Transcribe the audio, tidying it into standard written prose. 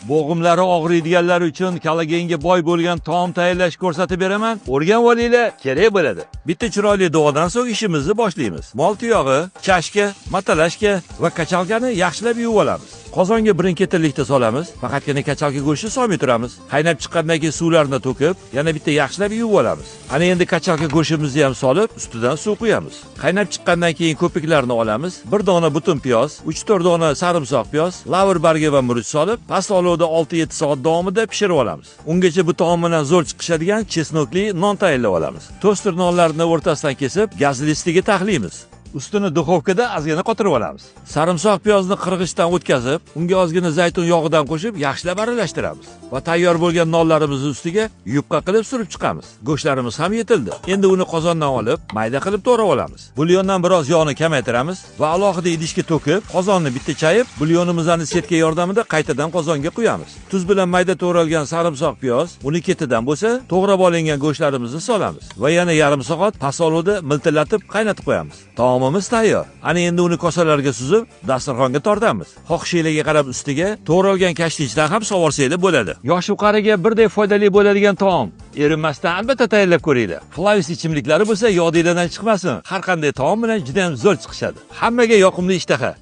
Bo'g'imlari og'riydiganlar uchun kollagenga boy bo'lgan taom tayyorlash ko'rsatib beraman. O'rganib olinglar, kerak bo'ladi. Bitta chiroyli duodan so'ng ishimizni boshlaymiz. Mol tuyog'i, chashka, matalashka va kachalkani yaxshilab yuvib olamiz. Qozonga birin-ketinlikda solamiz. Faqatgina kachalka go'shtini solmay turamiz. Qaynab chiqqandan keyin suvlarini to'kib, yana bitta yaxshilab yuvib olamiz. Ana endi kachalka go'shtimizni ham solib, ustidan suv quyamiz. Qaynab chiqqandan keyin ko'piklarni olamiz. Bir dona butun piyoz, 3-4 dona sarimsoq piyoz, lavr bargi va murch solib, past olovda 6-7 soat davomida pishirib olamiz. Ungacha bu taom bilan zo'r chiqishadigan chesnokli non tayyorlab olamiz. Toster nonlarni o'rtasidan kesib, gaz listiga taxlaymiz. Ustini duxovkada ozgina qotirib olamiz. Sarimsoq piyozni qirg'ichdan o'tkazib, unga ozgina zaytun yog'idan qo'shib, yaxshilab aralashtiramiz va tayyor bo'lgan nonlarimizni ustiga yupqa qilib surib chiqamiz. Go'shtlarimiz ham yetildi. Endi uni qozondan olib, mayda qilib to'g'rab olamiz. Bulyondan biroz yog'ni kamaytiramiz va alohida idishga to'kib, qozonni bitta chayib, bulyonimizni setka yordamida qaytadan qozonga quyamiz. Tuz bilan mayda to'g'ralgan sarimsoq piyoz, uni ketidan bo'lsa, to'g'rab olingan go'shtlarimizni solamiz va yana yarim soat past olovda miltillatib qaynatib qo'yamiz. Taomimiz tayyor. Ana endi uni kosalarga suzib, dasturxonga tortamiz. Xohishingizga qarab ustiga to'g'ralgan kashlichdan ham sovorsanglar bo'ladi. Yosh qariga birdek foydali bo'ladigan taom. Erinmasdan albatta tayyorlab ko'ringlar. Flavis ichimliklari bo'lsa, yodingizdan chiqmasin. Har qanday taom bilan juda ham zo'r chiqishadi. Hammaga yoqimli ishtaha.